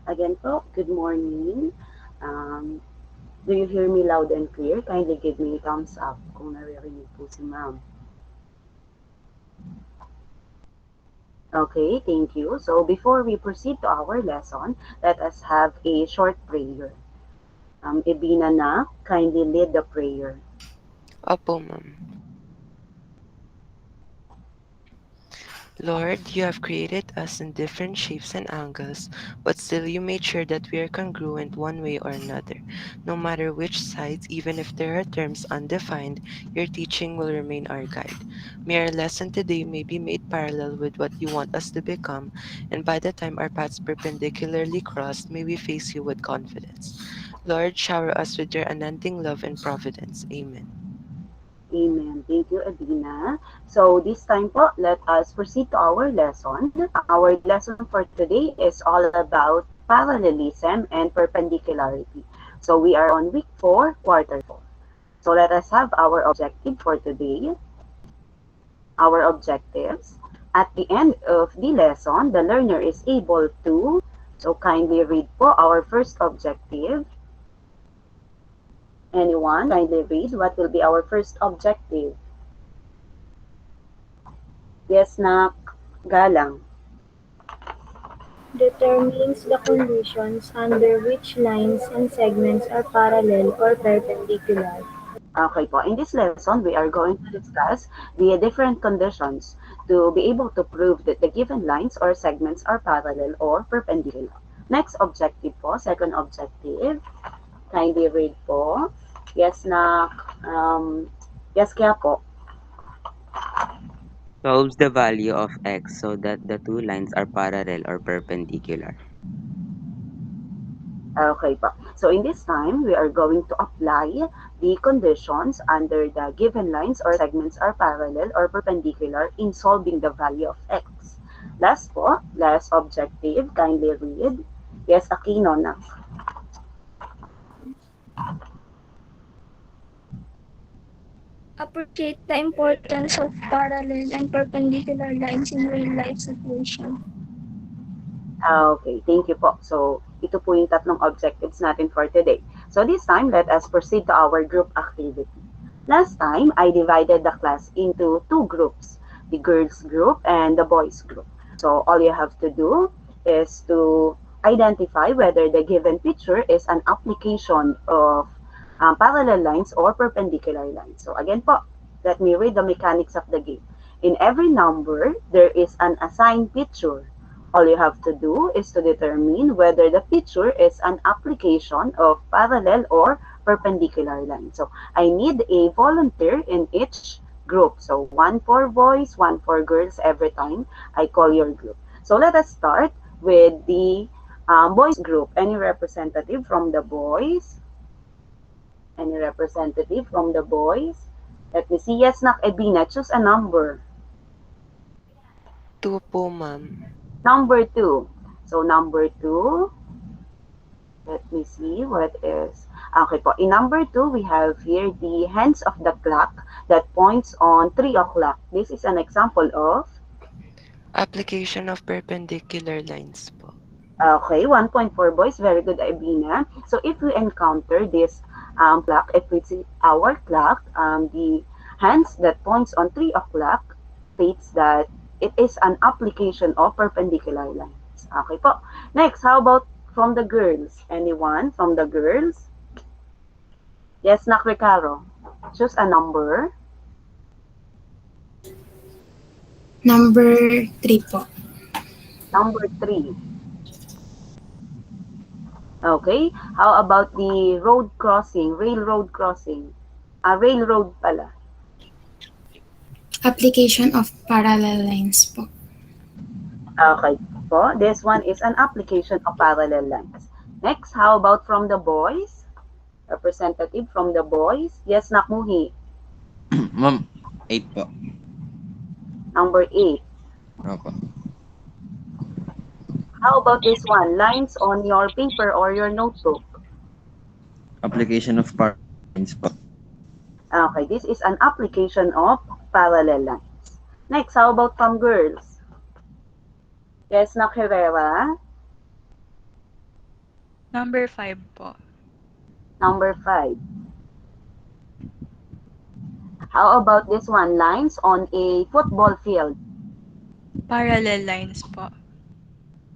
Again po, good morning. Um, do you hear me loud and clear? Kindly give me a thumbs up kung naririnig po si ma'am. Okay, thank you. So before we proceed to our lesson, let us have a short prayer. Ibina na, kindly lead the prayer. Opo, ma'am. Lord, you have created us in different shapes and angles, but still you made sure that we are congruent one way or another. No matter which sides, even if there are terms undefined, your teaching will remain our guide. May our lesson today may be made parallel with what you want us to become, and by the time our paths perpendicularly cross, may we face you with confidence. Lord, shower us with your unending love and providence. Amen. Amen. Thank you, Adina. So this time po, let us proceed to our lesson. Our lesson for today is all about parallelism and perpendicularity. So we are on week 4, quarter 4. So let us have our objective for today, our objectives. At the end of the lesson, the learner is able to, so kindly read po our first objective. Anyone, kindly read what will be our first objective. Yes, nak, galang. Determines the conditions under which lines and segments are parallel or perpendicular. Okay po. In this lesson, we are going to discuss the different conditions to be able to prove that the given lines or segments are parallel or perpendicular. Next objective po, second objective. Kindly read po. Yes na, yes kaya po. Solves the value of x so that the two lines are parallel or perpendicular. Okay po. So in this time, we are going to apply the conditions under the given lines or segments are parallel or perpendicular in solving the value of x. Last po, last objective, kindly read. Yes, Aquino na. Appreciate the importance of parallel and perpendicular lines in real-life situation. Okay, thank you po. So, ito po yung tatlong objectives natin for today. So, this time, let us proceed to our group activity. Last time, I divided the class into two groups, the girls group and the boys group. So, all you have to do is to identify whether the given picture is an application of parallel lines or perpendicular lines. So, again po, let me read the mechanics of the game. In every number, there is an assigned picture. All you have to do is to determine whether the picture is an application of parallel or perpendicular line. So I need a volunteer in each group. So one for boys, one for girls every time I call your group. So let us start with the boys group. Any representative from the boys? Any representative from the boys? Let me see. Yes, Nak Edina, choose a number. 2 po, ma'am. Number 2. So number 2, let me see what is. Okay po. In number 2, we have here the hands of the clock that points on 3 o'clock. This is an example of, Application of perpendicular lines po. okay, 1 point for boys. Very good, Ibina. So if we encounter this clock, if we see our clock, the hands that points on 3 o'clock states that it is an application of perpendicular lines. Okay po. Next, how about from the girls? Anyone from the girls? Yes, Nak Recaro. Choose a number. Number 3 po. Number 3. Okay. How about the road crossing, railroad crossing? Railroad pala. Application of parallel lines po. Okay po. This one is an application of parallel lines. Next, how about from the boys? Representative from the boys? Yes, Nakmuhi. Ma'am, 8 po. Number 8. Opo. How about this one? Lines on your paper or your notebook. Application of lines po. Okay, this is an application of parallel lines. Next, how about from girls? Yes, Nak Herrera. Number 5 po. Number 5. How about this one? Lines on a football field. Parallel lines po.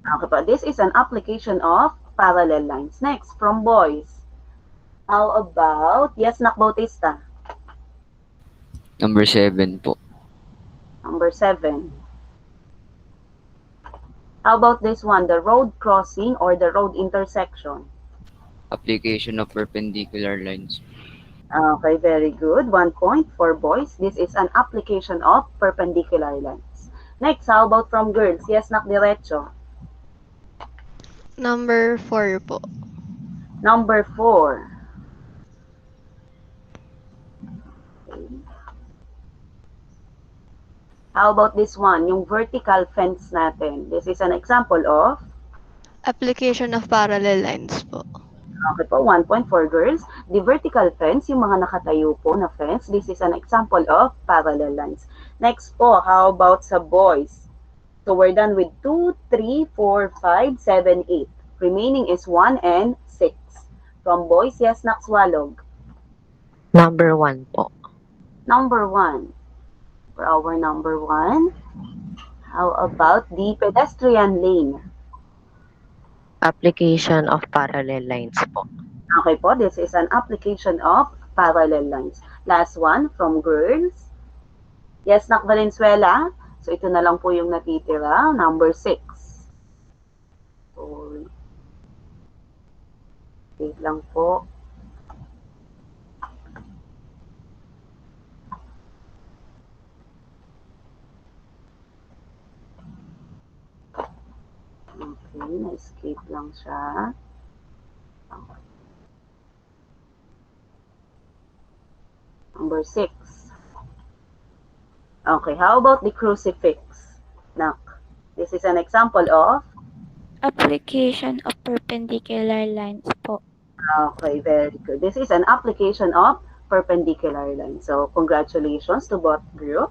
Okay po, this is an application of parallel lines. Next, from boys. How about, yes, Nak Bautista? Number 7 po. Number 7. How about this one? The road crossing or the road intersection. Application of perpendicular lines. Okay, very good. 1 point for boys. This is an application of perpendicular lines. Next, how about from girls? Yes, Nak Diretso. Number 4 po. Number 4. Okay. How about this one? Yung vertical fence natin. This is an example of. Application of parallel lines po. Okay po, 1 point for girls. The vertical fence, yung mga nakatayo po na fence, this is an example of parallel lines. Next po, how about sa boys? So we're done with 2, 3, 4, 5, 7, 8. Remaining is 1 and 6. From boys, yes, Nakswalog. Number 1 po. Number 1. For our number 1, how about the pedestrian lane? Application of parallel lines po. Okay po, this is an application of parallel lines. Last one from girls. Yes, Nak Valenzuela. So ito na lang po yung natitira. Number 6. So, wait lang po. Okay, na-escape lang siya. Okay. Number 6. Okay, how about the crucifix? Nak, this is an example of. Application of perpendicular lines po. Okay, very good. This is an application of perpendicular lines. So, congratulations to both group.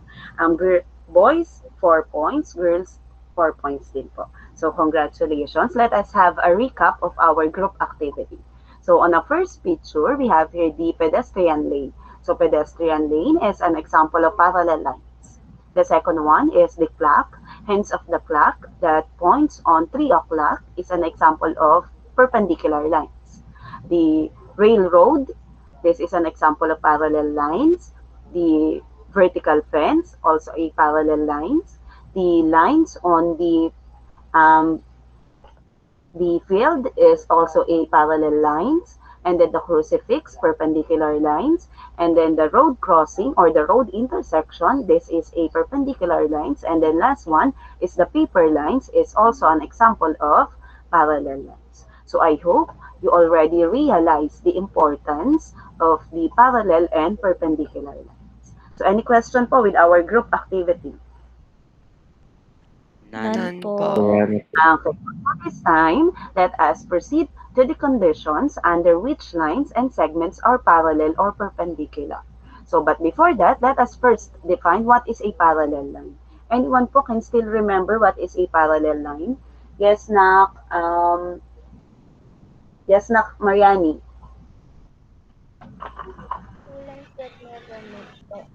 Boys, 4 points. Girls, 4 points din po. So, congratulations. Let us have a recap of our group activity. So, on the first picture, we have here the pedestrian lane. So, pedestrian lane is an example of parallel lines. The second one is the clock. Hence of the clock that points on 3 o'clock is an example of perpendicular lines. The railroad, this is an example of parallel lines. The vertical fence, also a parallel lines. The lines on the field is also a parallel lines. And then the crucifix, perpendicular lines. And then the road crossing or the road intersection, this is a perpendicular lines. And then last one is the paper lines, is also an example of parallel lines. So I hope you already realize the importance of the parallel and perpendicular lines. So any question po with our group activity? None po. Okay, for this time, let us proceed to the conditions under which lines and segments are parallel or perpendicular. So, but before that, let us first define what is a parallel line. Anyone po can still remember what is a parallel line? Yes, Mariani. Two lines that never met po.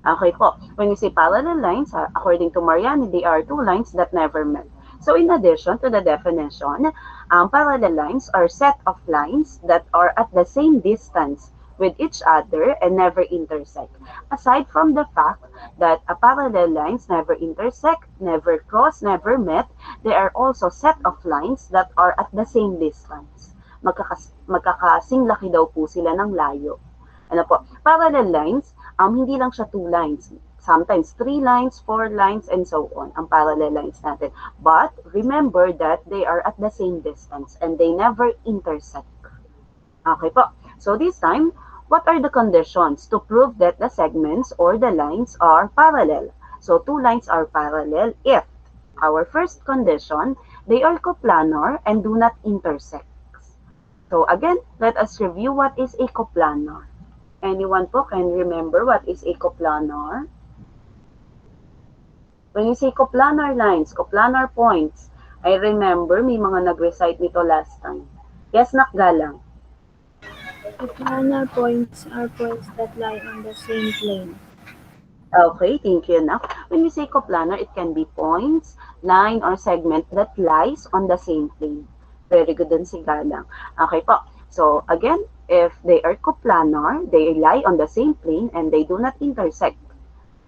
Okay po. When you say parallel lines, according to Mariani, they are 2 lines that never met. So in addition to the definition, parallel lines are set of lines that are at the same distance with each other and never intersect. Aside from the fact that parallel lines never intersect, never cross, never met, there are also set of lines that are at the same distance. Magkakasing laki daw po sila ng layo. Ano po? Parallel lines, hindi lang siya 2 lines. Sometimes 3 lines, 4 lines, and so on, ang parallel lines natin. But remember that they are at the same distance and they never intersect. Okay po. So this time, what are the conditions to prove that the segments or the lines are parallel? So 2 lines are parallel if our first condition, they are coplanar and do not intersect. So again, let us review what is a coplanar. Anyone po can remember what is a coplanar? When you say coplanar lines, coplanar points, I remember may mga nag-recite nito last time. Yes, nak galang. Planar points are points that lie on the same plane. Okay, thank you, nak. When we say coplanar, it can be points, line, or segment that lies on the same plane. Very good din si galang. Okay po. So, again, if they are coplanar, they lie on the same plane and they do not intersect.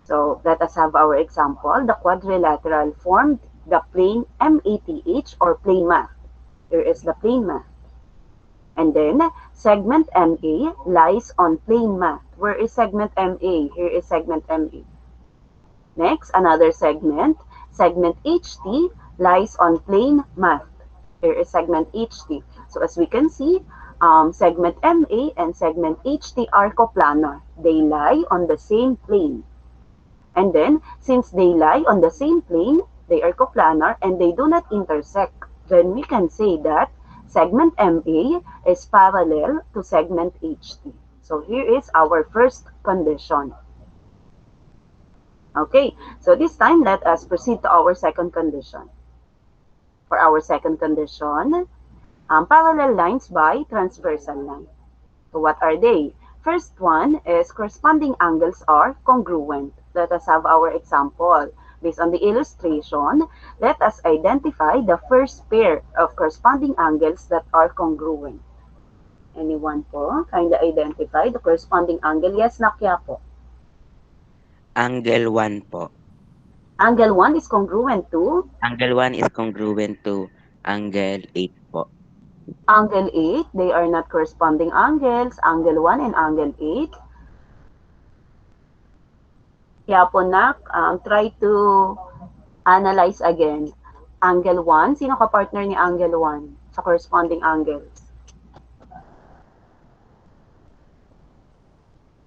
So, let us have our example. The quadrilateral formed the plane MATH or plane math. Here is the plane math. And then segment MA lies on plane math. Where is segment MA? Here is segment MA. Next, another segment. Segment HT lies on plane math. Here is segment HT. So as we can see, segment MA and segment HT are coplanar. They lie on the same plane. And then, since they lie on the same plane, they are coplanar and they do not intersect. Then we can say that segment MA is parallel to segment HT. So here is our first condition. Okay, so this time let us proceed to our second condition. For our second condition, parallel lines by transversal line. So what are they? First one is corresponding angles are congruent. Let us have our example. Based on the illustration, let us identify the first pair of corresponding angles that are congruent. Anyone po? Kindly identify the corresponding angle. Yes, Nakya po. Angle 1 po. Angle 1 is congruent to Angle 1 is congruent to angle 8 po. angle 8. They are not corresponding angles. Angle 1 and angle 8. Kaya po, Nak, try to analyze again. Angle 1, sino ka-partner ni angle 1 sa corresponding angles?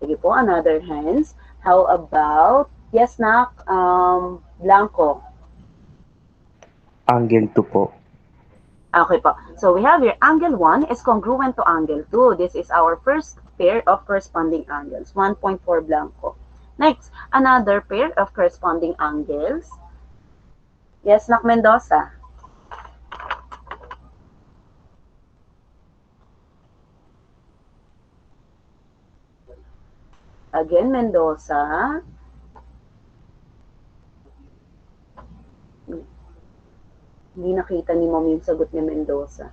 Sige po, another hands. How about, yes, Nak, Blanco. Angle 2 po. Okay po. So we have here, angle 1 is congruent to angle 2. This is our first pair of corresponding angles. 1.4 Blanco. Next, another pair of corresponding angles. Yes, Nak Mendoza. Again, Mendoza. Hindi nakita ni Mom yung sagot ni Mendoza.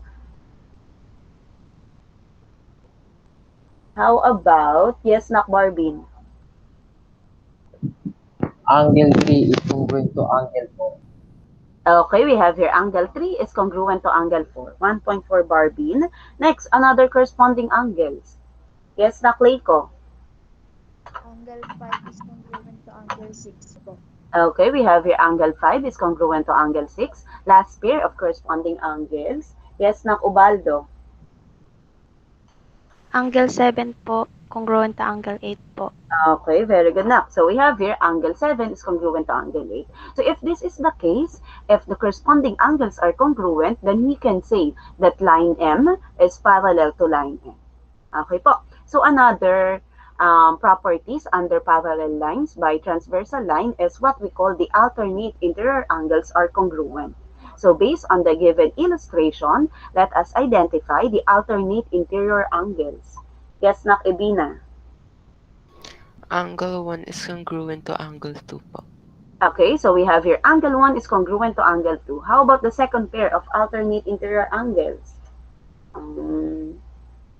How about, yes, Nak Barbin? Angle 3 is congruent to angle 4. Okay, we have here angle 3 is congruent to angle 4. 1.4 Barbin. Next, another corresponding angles. Yes, Nak Leiko? Angle 5 is congruent to angle 6 po. Okay, we have here angle 5 is congruent to angle 6. Last pair of corresponding angles. Yes, Nak Ubaldo? Angle 7 po, congruent to angle 8 po. Okay, very good, Nak. So we have here angle 7 is congruent to angle 8. So if this is the case, if the corresponding angles are congruent, then we can say that line M is parallel to line N. Okay po. So another properties under parallel lines by transversal line is what we call the alternate interior angles are congruent. So based on the given illustration, let us identify the alternate interior angles. Yes, Nak Ebina. Angle 1 is congruent to angle 2 po. Okay, so we have here angle 1 is congruent to angle 2. How about the second pair of alternate interior angles?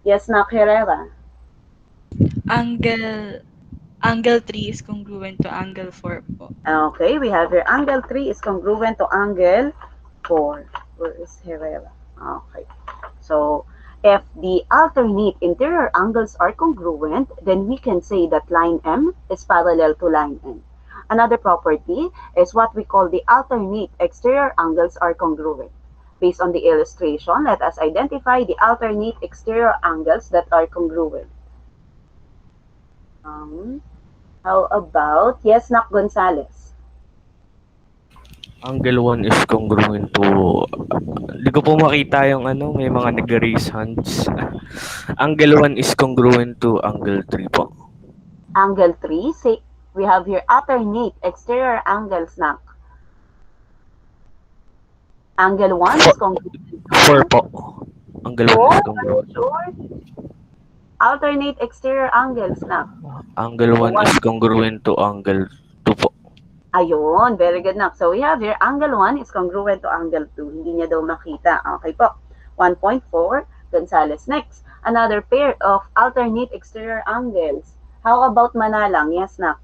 Yes, Nak Herrera. Angle 3 is congruent to angle 4 po. Okay, we have here angle 3 is congruent to angle 4. Where is Herrera? Okay. So, if the alternate interior angles are congruent, then we can say that line M is parallel to line N. Another property is what we call the alternate exterior angles are congruent. Based on the illustration, let us identify the alternate exterior angles that are congruent. How about, yes, Nak Gonzalez? Angle 1 is congruent to... Hindi ko po makita yung may mga nag-raise hands. Angle 1 is congruent to angle 3 po. Angle 3, say, we have here alternate exterior angles, Nak. Angle 1 is congruent to... 4 po. Angle 1 is Oh, are you congruent. sure? Alternate exterior angles na. Angle So 1 what? is congruent to angle 2 po. Ayun, very good na. So we have here, angle 1 is congruent to angle 2. Hindi niya daw makita. Okay po. 1.4, Gonzales. Next, another pair of alternate exterior angles. How about Manalang? Yes, Nak.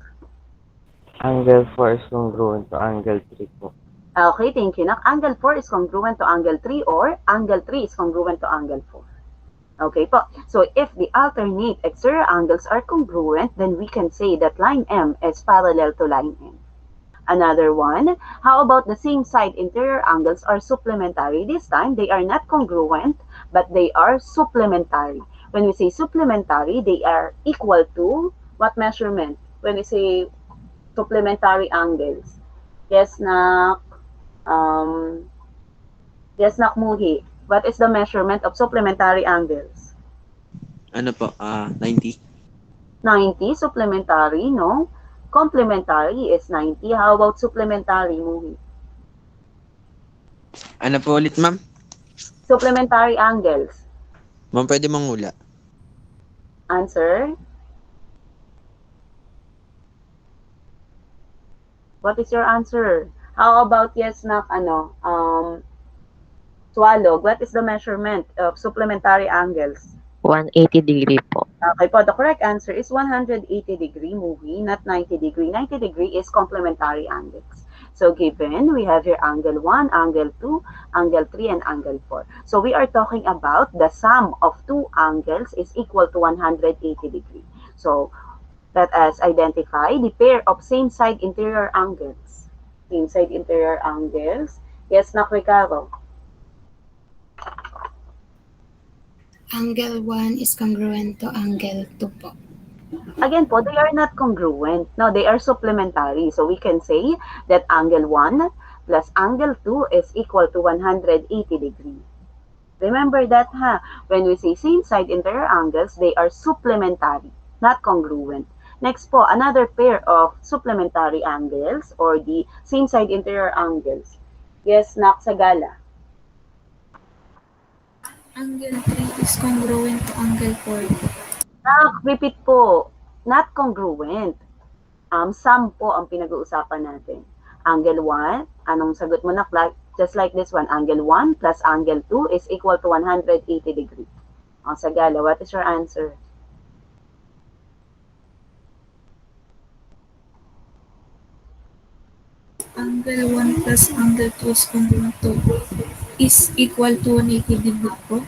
Angle 4 is congruent to angle 3 po. Okay, thank you, Nak. Angle 4 is congruent to angle 3 or angle 3 is congruent to angle 4. Okay po. So if the alternate exterior angles are congruent, then we can say that line M is parallel to line N. Another one, how about the same side interior angles are supplementary? This time, they are not congruent, but they are supplementary. When we say supplementary, they are equal to what measurement? When we say supplementary angles. Yes, Nak. Um, yes, Nak Muhi. What is the measurement of supplementary angles? Ano po? 90? 90, supplementary, no? Complementary is 90. How about supplementary, Muhi? Ano po ulit, ma'am? Supplementary angles. Ma'am, pwede mangula. Answer? What is your answer? How about yes, Nak, Swallow? What is the measurement of supplementary angles? 180 degree po. Okay po, the correct answer is 180-degree movie, not 90-degree. 90-degree is complementary angles. So given, we have here angle 1, angle 2, angle 3, and angle 4. So we are talking about the sum of two angles is equal to 180-degree. So let us identify the pair of same side interior angles. Same side interior angles. Yes, Nak Ricardo. Angle 1 is congruent to angle 2 po. Again po, they are not congruent. No, they are supplementary. So we can say that angle 1 plus angle 2 is equal to 180-degree. Remember that, ha? When we say same side interior angles, they are supplementary, not congruent. Next po, another pair of supplementary angles or the same side interior angles. Yes, Nak Sagala. Angle 3 is congruent to angle 4 po. Repeat po, not congruent. Sum po ang pinag-uusapan natin. Angle 1, anong sagot mo na? Just like this one, angle 1 plus angle 2 is equal to 180 degree. Sagala, what is your answer? Angle 1 plus angle 2 is congruent to is equal to 180 degree po.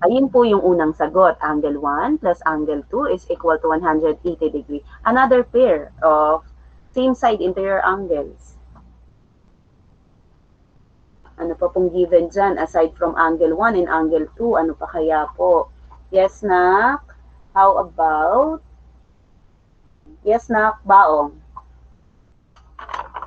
Ayun po yung unang sagot. Angle 1 plus angle 2 is equal to 180 degree. Another pair of same side interior angles. Ano pa pong given dyan aside from angle 1 and angle 2? Ano pa kaya po? Yes, Nak? How about? Yes, Nak? Baong?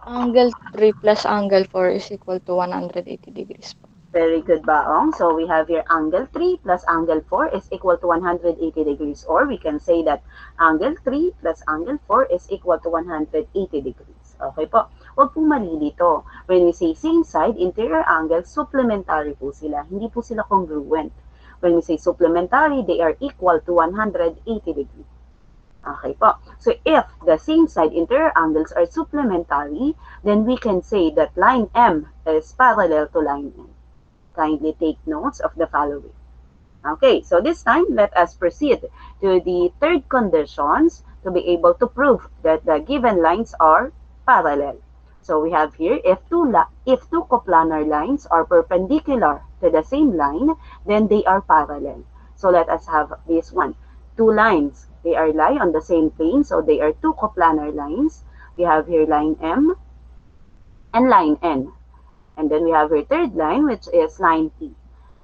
Angle 3 plus angle 4 is equal to 180 degrees po. Very good, Baong. So we have here angle 3 plus angle 4 is equal to 180 degrees. Or we can say that angle 3 plus angle 4 is equal to 180 degrees. Okay po. Huwag pong malilito. When we say same side, interior angle, supplementary po sila. Hindi po sila congruent. When we say supplementary, they are equal to 180 degrees. Okay po. So if the same side interior angles are supplementary, then we can say that line M is parallel to line N. Kindly take notes of the following. Okay, so this time, let us proceed to the third conditions to be able to prove that the given lines are parallel. So we have here, if two coplanar lines are perpendicular to the same line, then they are parallel. So let us have this one. Two lines, they are lie on the same plane, so they are two coplanar lines. We have here line M and line N. And then we have our third line, which is line T.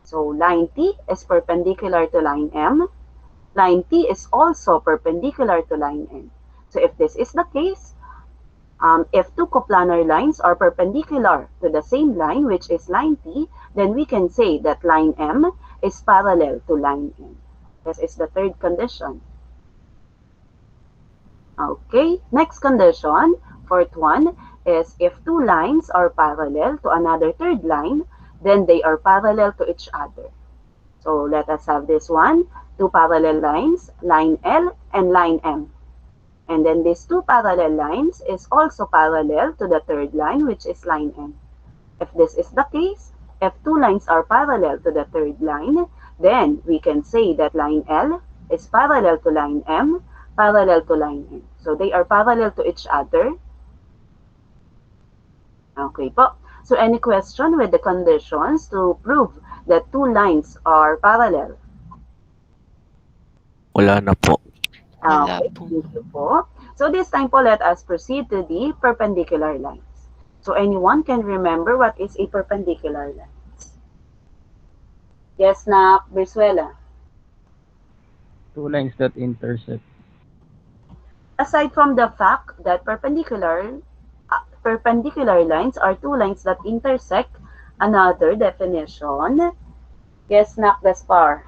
So line T is perpendicular to line M. Line T is also perpendicular to line N. So if this is the case, if two coplanar lines are perpendicular to the same line, which is line T, then we can say that line M is parallel to line N. This is the third condition. Okay, next condition, fourth one, is if two lines are parallel to another third line, then they are parallel to each other. So let us have this one, two parallel lines, line L and line M. And then these two parallel lines is also parallel to the third line, which is line M. If this is the case, if two lines are parallel to the third line, then we can say that line L is parallel to line M, parallel to line N. So they are parallel to each other. Okay po. So any question with the conditions to prove that two lines are parallel? Wala na po. Wala Okay, po. thank you po. So this time po, let us proceed to the perpendicular lines. So anyone can remember what is a perpendicular line? Yes, na Brizuela. Two lines that intersect. Aside from the fact that perpendicular lines are two lines that intersect, another definition. Yes, Nak Gaspar.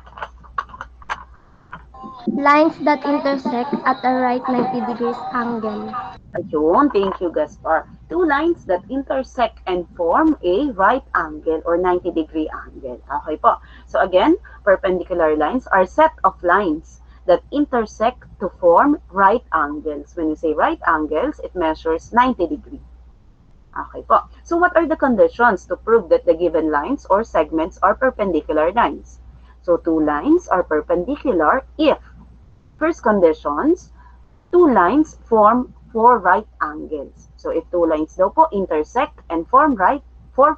Lines that intersect at a right 90 degrees angle. Ayun, thank you, Gaspar. Two lines that intersect and form a right angle or 90-degree angle. Okay po. So again, perpendicular lines are set of lines that intersect to form right angles. When you say right angles, it measures 90 degrees. Okay po. So what are the conditions to prove that the given lines or segments are perpendicular lines? So two lines are perpendicular if, first conditions, two lines form four right angles. So if two lines daw po intersect and form four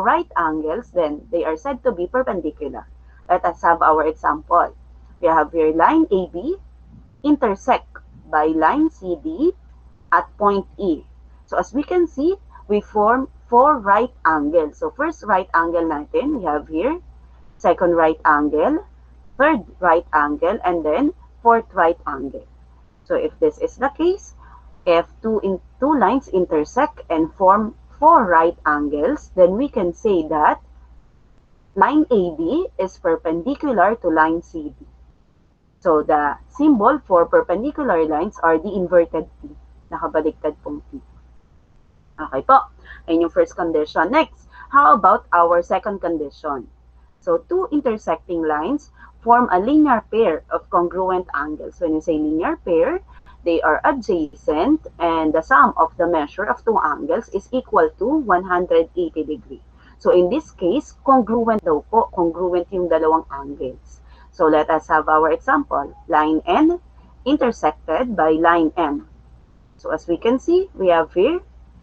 right angles, then they are said to be perpendicular. Let us have our example. We have here line AB intersect by line CD at point E. So as we can see, we form four right angles. So first right angle natin, we have here, second right angle, third right angle, and then fourth right angle. So if this is the case, if two lines intersect and form four right angles, then we can say that line AB is perpendicular to line CD. So the symbol for perpendicular lines are the inverted T. Nakabaliktad pong T. Okay po. Ayun yung first condition. Next, how about our second condition? So two intersecting lines form a linear pair of congruent angles. When you say linear pair, they are adjacent and the sum of the measure of two angles is equal to 180 degree. So in this case, congruent daw po. Congruent yung dalawang angles. So let us have our example. Line N intersected by line M. So as we can see, we have here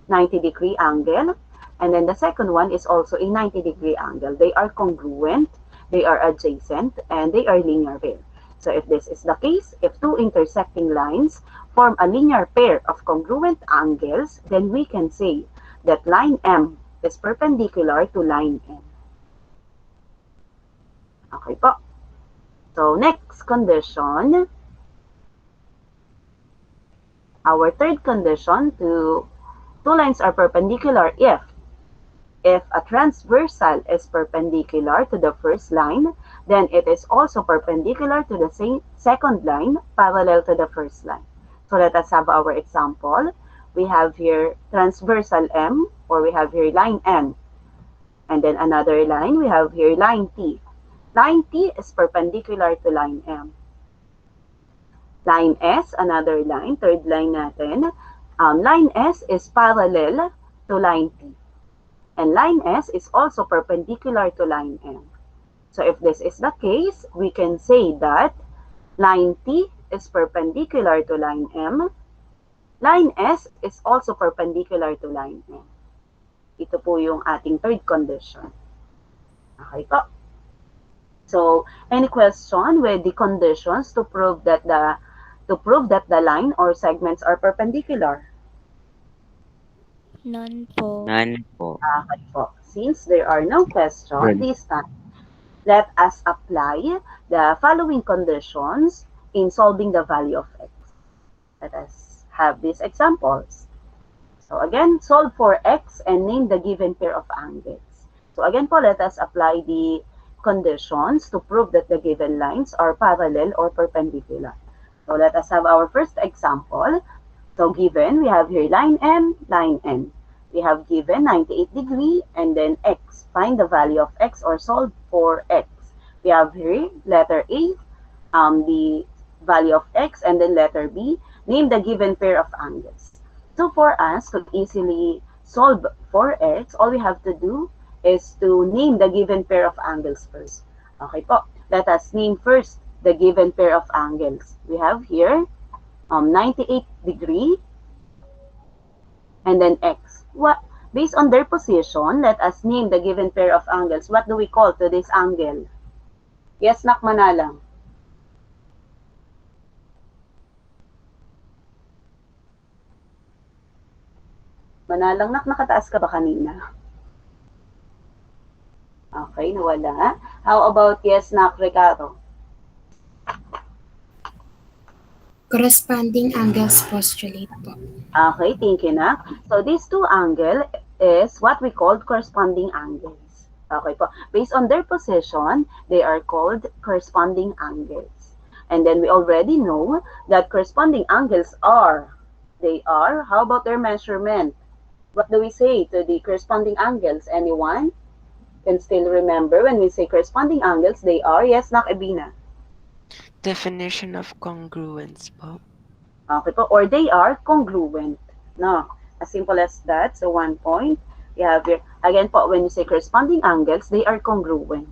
90-degree angle. And then the second one is also a 90-degree angle. They are congruent, they are adjacent, and they are linear pair. So if this is the case, if two intersecting lines form a linear pair of congruent angles, then we can say that line M is perpendicular to line N. Okay po. So next condition, our third condition, two lines are perpendicular if a transversal is perpendicular to the first line, then it is also perpendicular to the second line parallel to the first line. So let us have our example. We have here transversal M, or we have here line M. And then another line, we have here line T. Line T is perpendicular to line M. Line S, another line, third line natin. Line S is parallel to line T. And line S is also perpendicular to line M. So if this is the case, we can say that line T is perpendicular to line M. Line S is also perpendicular to line M. Ito po yung ating third condition. Okay po. So, any question with the conditions to prove that the line or segments are perpendicular? None po. None po. Okay po. Since there are no questions this time, let us apply the following conditions in solving the value of x. Let us have these examples. So again, solve for x and name the given pair of angles. So again po, let us apply the conditions to prove that the given lines are parallel or perpendicular. So let us have our first example. So given, we have here line M, line N. We have given 98 degree and then x. Find the value of x or solve for x. We have here letter A, the value of x, and then letter B, name the given pair of angles. So for us to easily solve for x, all we have to do is to name the given pair of angles first. Okay po, let us name first the given pair of angles. We have here 98 degree and then x. What? Based on their position, let us name the given pair of angles. What do we call to this angle? Yes, nak manalang. Manalang nak, nakataas ka ba kanina? Okay, nawala. How about yes, nak, Ricardo? Corresponding angles postulate po. Okay, thank you, nak. So, these two angles is what we call corresponding angles. Okay po. Based on their position, they are called corresponding angles. And then we already know that corresponding angles are, how about their measurement? What do we say to the corresponding angles? Anyone can still remember when we say corresponding angles, they are, yes, nak, Ebina? Definition of congruence po. Okay po, or they are congruent. No, as simple as that. So 1 point. You have here, again po, when you say corresponding angles, they are congruent.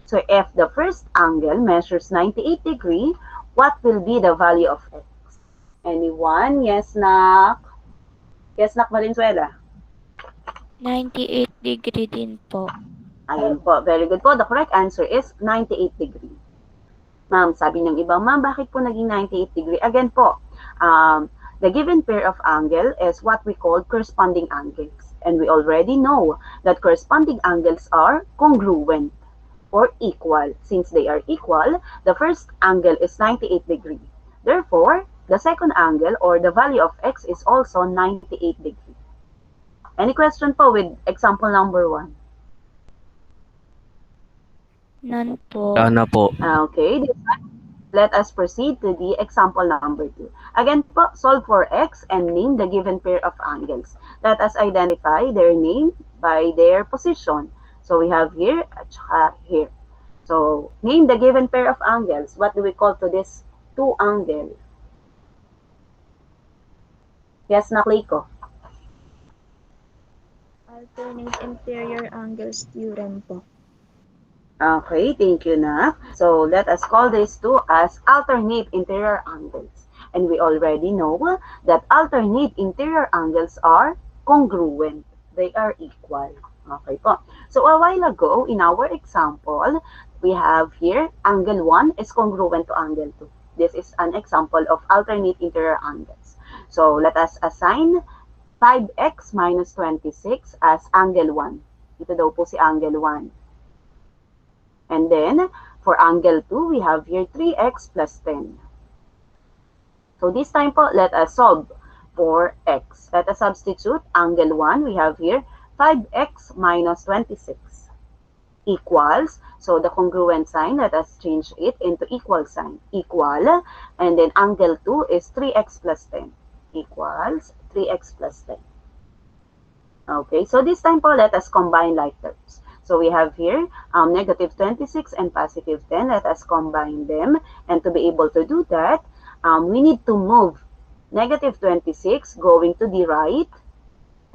So if the first angle measures 98 degree, what will be the value of x? Anyone? Yes, nak? Yes, nak, Valenzuela? 98 degree din po. Ayun po, very good po. The correct answer is 98 degree. Ma'am, sabi ng iba, ma'am, bakit po naging 98 degree? Again po, the given pair of angle is what we call corresponding angles. And we already know that corresponding angles are congruent or equal. Since they are equal, the first angle is 98 degree. Therefore, the second angle or the value of x is also 98 degree. Any question po with example number 1? None po. Sana po. Okay, let us proceed to the example number 2. Again po, solve for x and name the given pair of angles. Let us identify their name by their position. So we have here at here. So name the given pair of angles. What do we call to this two angle? Yes, Nakliko. Alternate interior angles theorem po. Okay, thank you, Nak. So let us call these two as alternate interior angles. And we already know that alternate interior angles are congruent. They are equal. Okay po. So a while ago, in our example, we have here angle 1 is congruent to angle 2. This is an example of alternate interior angles. So let us assign 5x minus 26 as angle 1. Ito daw po si angle 1. And then, for angle 2, we have here 3x plus 10. So this time po, let us solve for x. Let us substitute angle 1. We have here 5x minus 26 equals. So the congruent sign, let us change it into equal sign. Equal. And then angle 2 is 3x plus 10. Equals 3x plus 10. Okay, so this time po, let us combine like terms. So we have here negative 26 and positive 10. Let us combine them. And to be able to do that, we need to move negative 26 going to the right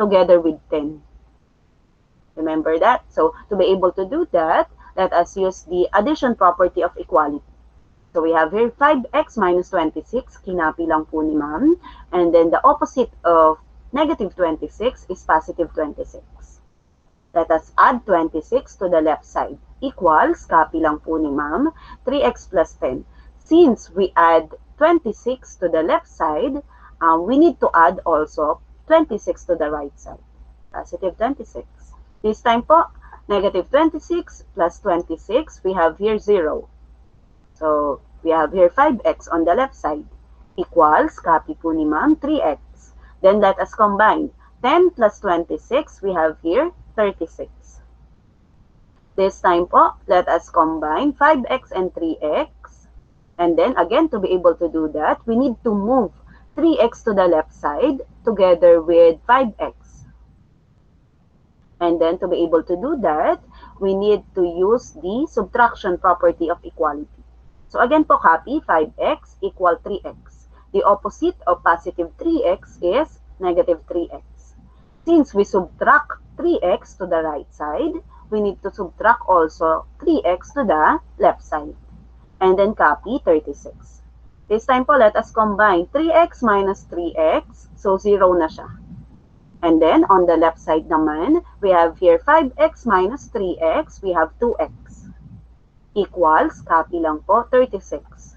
together with 10. Remember that? So to be able to do that, let us use the addition property of equality. So we have here 5x minus 26. Kinapi lang po ni ma'am. And then the opposite of negative 26 is positive 26. Let us add 26 to the left side. Equals, copy lang po ni ma'am, 3x plus 10. Since we add 26 to the left side, we need to add also 26 to the right side. Positive 26. This time po, negative 26 plus 26, we have here 0. So, we have here 5x on the left side. Equals, copy po ni ma'am, 3x. Then let us combine. 10 plus 26, we have here 36. This time po, let us combine 5x and 3x. And then again, to be able to do that, we need to move 3x to the left side together with 5x. And then to be able to do that, we need to use the subtraction property of equality. So again po, copy 5x equal 3x. The opposite of positive 3x is negative 3x. Since we subtract 3x to the right side, we need to subtract also 3x to the left side. And then copy 36. This time po, let us combine 3x minus 3x. So 0 na siya. And then on the left side naman, we have here 5x minus 3x. We have 2x. Equals, copy lang po, 36.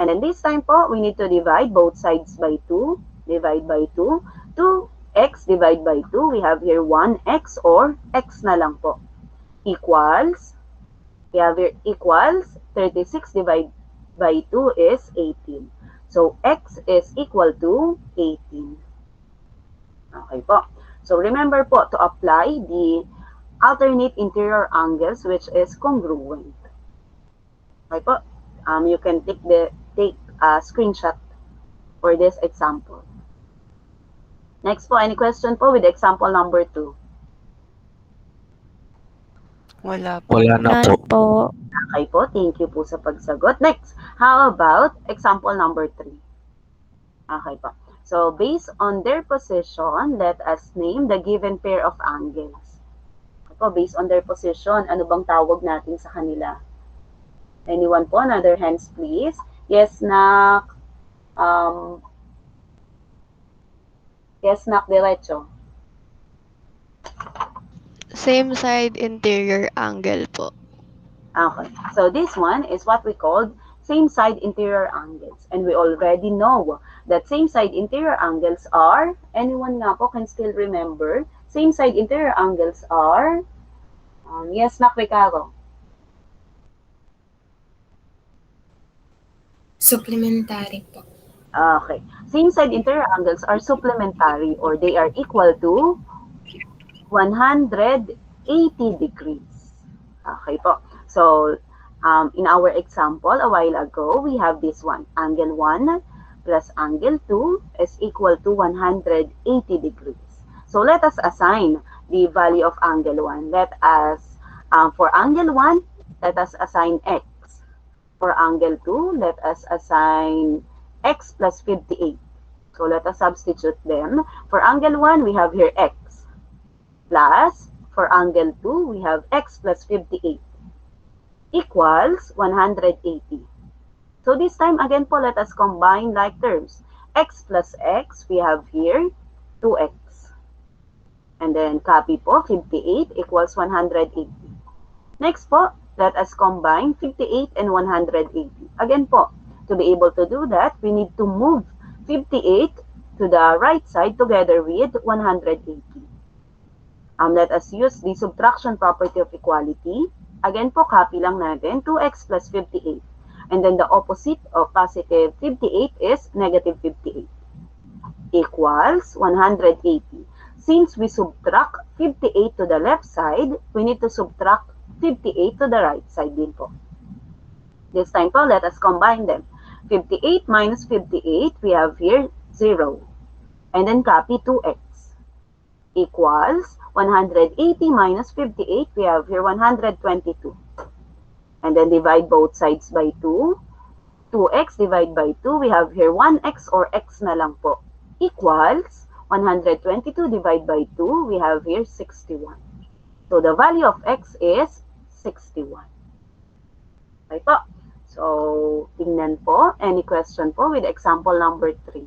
And then this time po, we need to divide both sides by 2. Divide by 2. 2x divide by 2. We have here 1x or x na lang po. Equals, we have here equals 36 divided by 2 is 18. So, x is equal to 18. Okay po. So, remember po to apply the alternate interior angles which is congruent. Okay po. You can take a screenshot for this example. Next po, any question po with example number 2? Wala po. Wala na po. None po. Okay po, thank you po sa pagsagot. Next, how about example number 3? Okay po. So, based on their position, let us name the given pair of angles. Okay po, based on their position, ano bang tawag natin sa kanila? Anyone po? Another hands, please. Yes, Nak. Yes, Nak, diretso. Same side interior angle po. Okay. So this one is what we call same side interior angles. And we already know that same side interior angles are, anyone nga po can still remember, same side interior angles are, yes, Nak Ricardo. Supplementary po. Okay. Same side interior angles are supplementary or they are equal to 180 degrees. Okay po. So, in our example a while ago, we have this one. Angle 1 plus angle 2 is equal to 180 degrees. So, let us assign the value of angle 1. Let us, for angle 1, let us assign x. For angle 2, let us assign x plus 58. So, let us substitute them. For angle 1, we have here x. Plus, for angle 2, we have x plus 58 equals 180. So this time, again po, let us combine like terms. X plus x, we have here 2x. And then copy po, 58 equals 180. Next po, let us combine 58 and 180. Again po, to be able to do that, we need to move 58 to the right side together with 180. Let us use the subtraction property of equality. Again po, copy lang natin, 2x plus 58. And then the opposite of positive 58 is negative 58. Equals 180. Since we subtract 58 to the left side, we need to subtract 58 to the right side din po. This time po, let us combine them. 58 minus 58, we have here 0. And then copy 2x. Equals 180 minus 58, we have here 122. And then divide both sides by 2. 2x divide by 2, we have here 1x or x na lang po. Equals 122 divided by 2, we have here 61. So the value of x is 61. Okay po. So, tingnan po. Any question po with example number 3?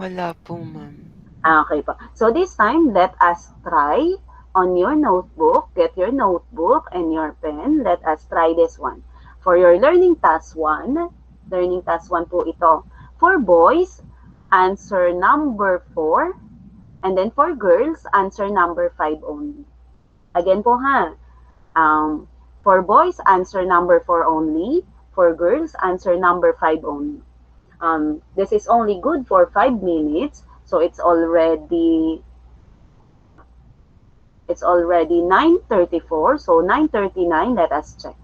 Wala po, ma'am. Okay po. So this time, let us try on your notebook. Get your notebook and your pen. Let us try this one. For your learning task 1 po ito. For boys, answer number 4. And then for girls, answer number 5 only. Again po ha. For boys, answer number 4 only. For girls, answer number 5 only. This is only good for 5 minutes. So it's already 9:34. So 9:39, let us check.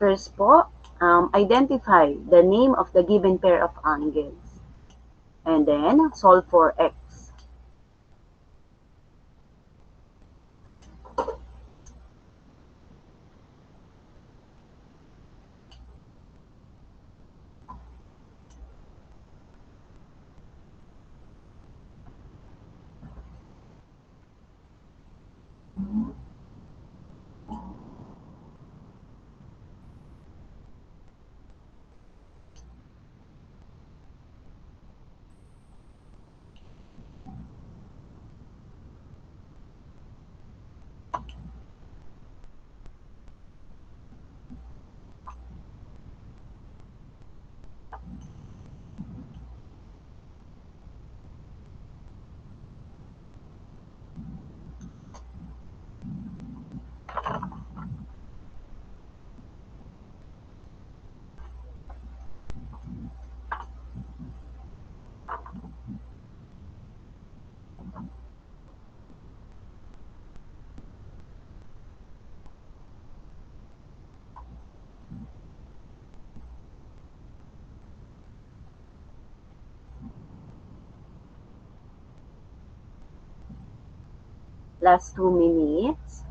First po, identify the name of the given pair of angles. And then, solve for x. Last 2 minutes.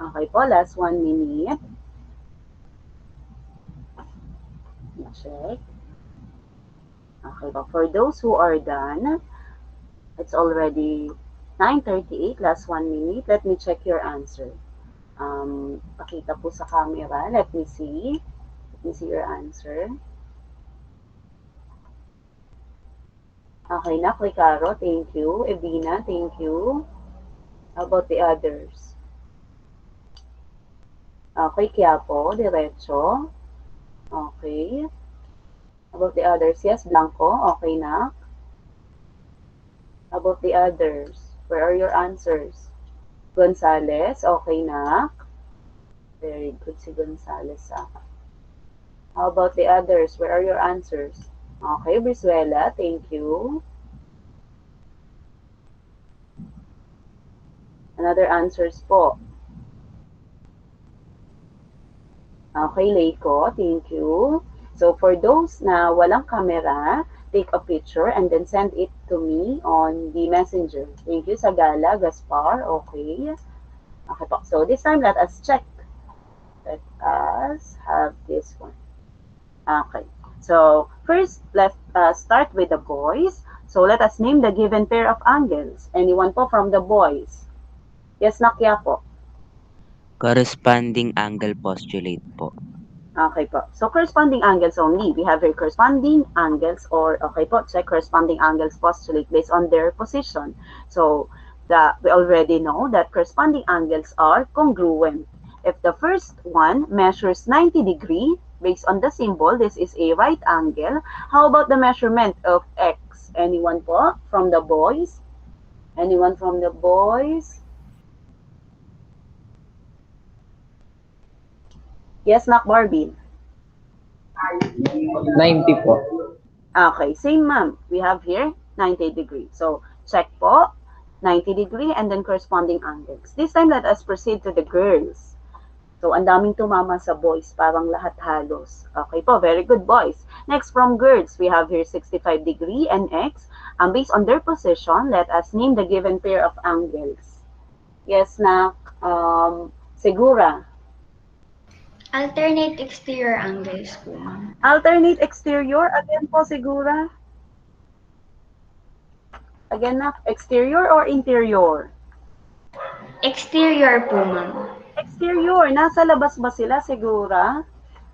Okay po, last 1 minute. Check. Okay po, for those who are done, it's already 9:38, last 1 minute. Let me check your answer. Pakita po sa camera. Let me see. Let me see your answer. Okay na, Caro, thank you. Evina, thank you. How about the others? Okay, Quiapo, diretso. Okay. How about the others? Yes, Blanco, okay na. How about the others? Where are your answers? Gonzales, okay na. Very good si Gonzales. How about the others? Where are your answers? Okay, Brizuela, thank you. Another answers po. Okay, Leiko, thank you. So for those na walang camera, take a picture and then send it to me on the messenger. Thank you, Sagala, Gaspar, okay. Okay po. So this time, let us check. Let us have this one. Okay. So first, let's start with the boys. So let us name the given pair of angles. Anyone po from the boys? Yes, Nakia po. Corresponding angle postulate po. Okay po. So corresponding angles only. We have here corresponding angles or okay po, check corresponding angles postulate based on their position. So we already know that corresponding angles are congruent. If the first one measures 90 degree based on the symbol, this is a right angle. How about the measurement of x? Anyone po from the boys? Anyone from the boys? Yes, Nak Barbie. 90 po. Okay, same ma'am. We have here 90 degree. So check po, 90 degree and then corresponding angles. This time let us proceed to the girls. So, ang daming tumama sa boys, parang lahat halos. Okay po, very good boys. Next from girls, we have here 65 degree and x. Based on their position, let us name the given pair of angles. Yes, na Segura. Alternate exterior angles po, ma'am. Alternate exterior, again po Segura. Again na, exterior or interior? Exterior po, ma'am. Exterior, nasa labas ba sila Segura?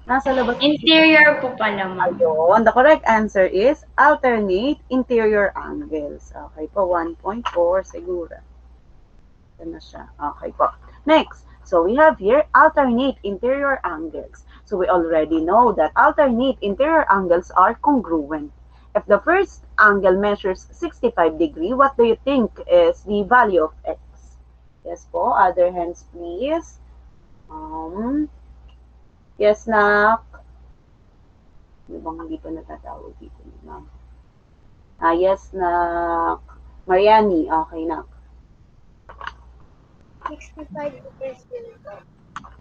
Nasa labas ba sila? Interior po pala, ma'am. Ayun, the correct answer is alternate interior angles. Okay po, 1.4 Segura. Ito na siya. Okay po. Next, so we have here alternate interior angles. So we already know that alternate interior angles are congruent. If the first angle measures 65 degree, what do you think is the value of x? Yes po, other hands please. Yes, nak. Ano bang hindi pa natatawag dito, ma'am? Yes, nak. Mariani, okay, nak. 65% po.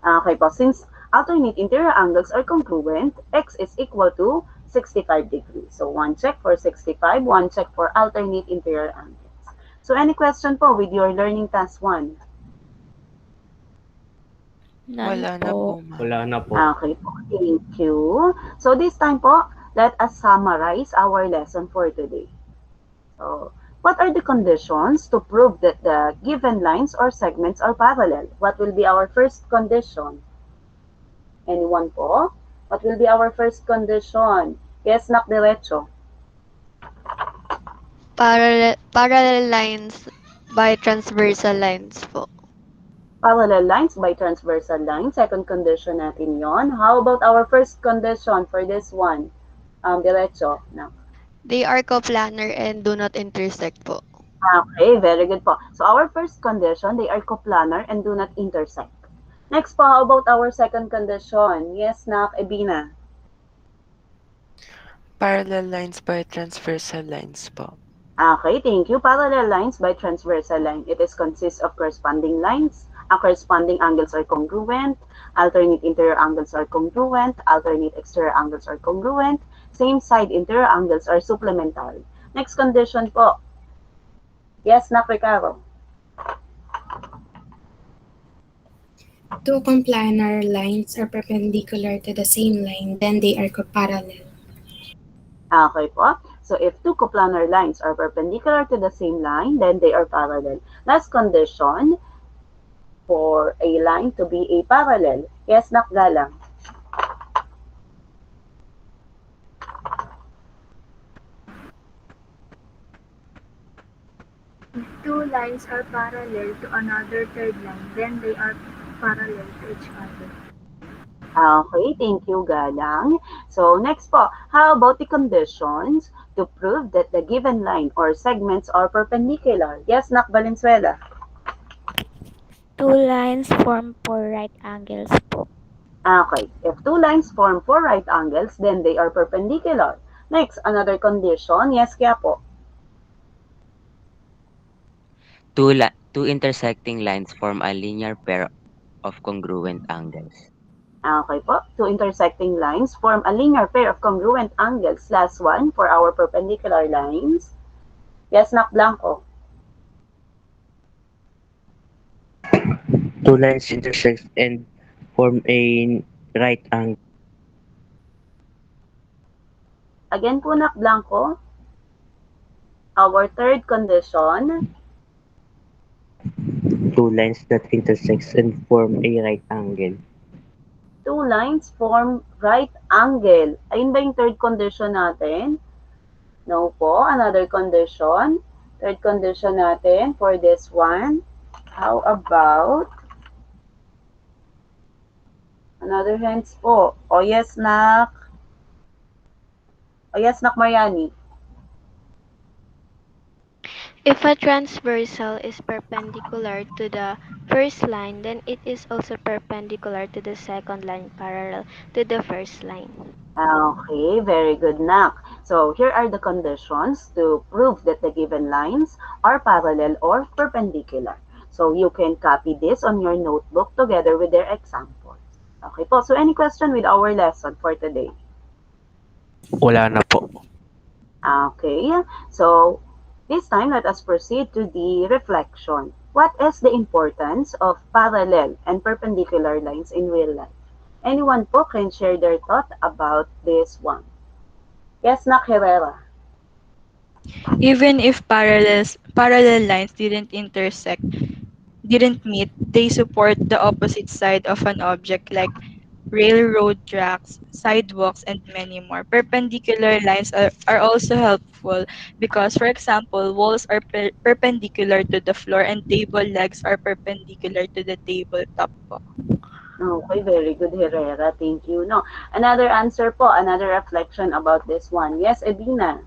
Okay po, since alternate interior angles are congruent, x is equal to 65 degrees. So, one check for 65, one check for alternate interior angles. So, any question po with your learning task 1? Wala na po, ma'am. Wala na po. Okay po, thank you. So, this time po, let us summarize our lesson for today. So, what are the conditions to prove that the given lines or segments are parallel? What will be our first condition? Anyone po? What will be our first condition? Yes, nak diretso. Parallel lines by transversal lines po. Parallel lines by transversal lines. Second condition natin yon. How about our first condition for this one? Diretso. Nak. They are coplanar and do not intersect po. Okay, very good po. So our first condition, they are coplanar and do not intersect. Next po, how about our second condition? Yes, nak, Ebina. Parallel lines by transversal lines po. Okay, thank you. Parallel lines by transversal line. It is consists of corresponding lines. Corresponding angles are congruent. Alternate interior angles are congruent. Alternate exterior angles are congruent. Same side interior angles are supplementary. Next condition po. Yes, nak, Ricardo. Two coplanar lines are perpendicular to the same line, then they are coparallel. Okay po. So if two coplanar lines are perpendicular to the same line, then they are parallel. Last condition for a line to be a parallel. Yes, nak, Galang. If two lines are parallel to another third line, then they are parallel to each other. Okay, thank you, Galang. So next po, how about the conditions to prove that the given line or segments are perpendicular? Yes, nak, Valenzuela. Two lines form four right angles po. Okay, if two lines form four right angles, then they are perpendicular. Next, another condition. Yes, kaya po. Two intersecting lines form a linear pair of congruent angles. Okay po, two intersecting lines form a linear pair of congruent angles. Last one for our perpendicular lines. Yes, nak, Blanco. Two lines intersect and form a right angle. Again po, nak, Blanco. Our third condition. Two lines that intersect and form a right angle. Two lines form right angle. Ayun ba yung third condition natin? No po. Another condition. Third condition natin for this one. How about another hands po? O yes, nak. O yes, nak, Mariani. If a transversal is perpendicular to the first line, then it is also perpendicular to the second line parallel to the first line. Okay, very good, nak. So here are the conditions to prove that the given lines are parallel or perpendicular. So you can copy this on your notebook together with their example. Okay po. So any question with our lesson for today? Wala na po. Okay. So this time, let us proceed to the reflection. What is the importance of parallel and perpendicular lines in real life? Anyone po can share their thought about this one. Yes, Nak Herrera. Even if parallel lines didn't meet, they support the opposite side of an object like railroad tracks, sidewalks, and many more. Perpendicular lines are also helpful because, for example, walls are perpendicular to the floor and table legs are perpendicular to the tabletop po. Okay, very good, Herrera. Thank you. No, another answer po, another reflection about this one. Yes, Edina.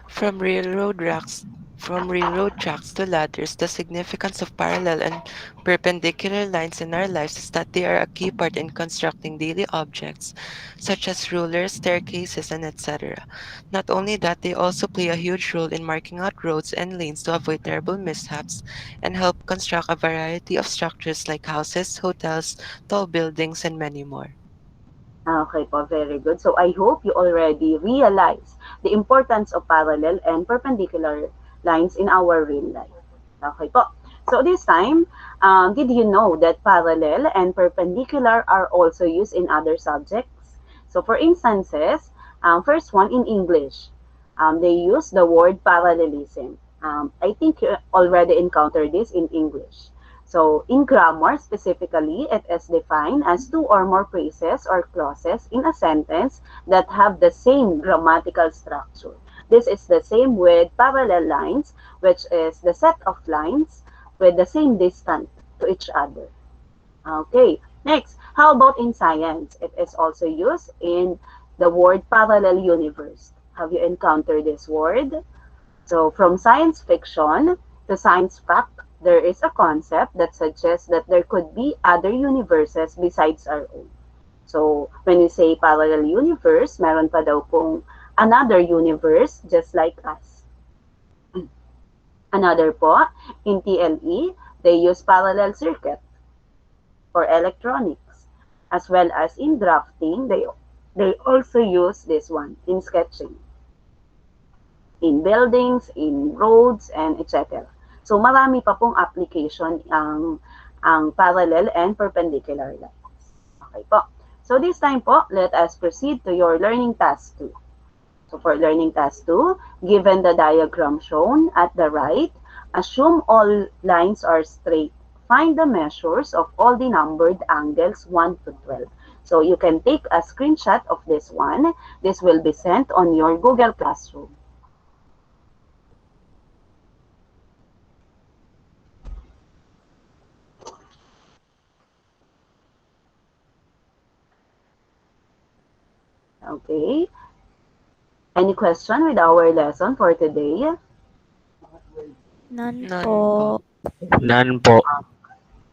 From railroad racks from railroad tracks to ladders, the significance of parallel and perpendicular lines in our lives is that they are a key part in constructing daily objects, such as rulers, staircases, and etc. Not only that, they also play a huge role in marking out roads and lanes to avoid terrible mishaps and help construct a variety of structures like houses, hotels, tall buildings, and many more. Okay po, very good. So I hope you already realize the importance of parallel and perpendicular lines in our real life. Okay po. So this time, did you know that parallel and perpendicular are also used in other subjects? So for instances, first one in English, they use the word parallelism. I think you already encountered this in English. So in grammar specifically, it is defined as two or more phrases or clauses in a sentence that have the same grammatical structure. This is the same with parallel lines, which is the set of lines with the same distance to each other. Okay, next, how about in science? It is also used in the word parallel universe. Have you encountered this word? So from science fiction to science fact, there is a concept that suggests that there could be other universes besides our own. So when we say parallel universe, meron pa daw pong another universe just like us. Another po, in TLE, they use parallel circuit for electronics. As well as in drafting, they also use this one in sketching, in buildings, in roads, and etc. So marami pa pong application ang parallel and perpendicular lines. Okay po. So this time po, let us proceed to your learning task 2. So for learning task 2, given the diagram shown at the right, assume all lines are straight. Find the measures of all the numbered angles 1 to 12. So you can take a screenshot of this one. This will be sent on your Google Classroom. Okay. Any question with our lesson for today? None None po. po. None po.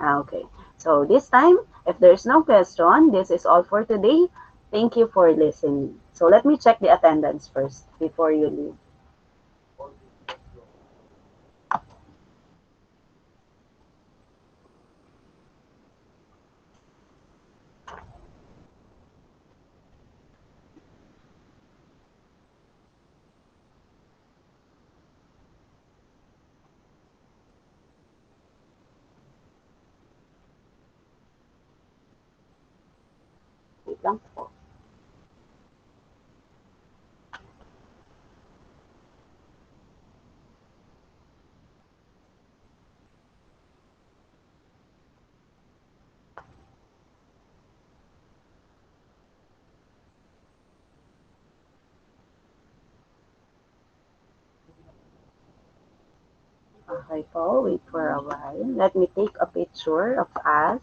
Okay. So this time, if there's no question, this is all for today. Thank you for listening. So let me check the attendance first before you leave. Wait lang po. Okay po, wait for a while. Let me take a picture of us.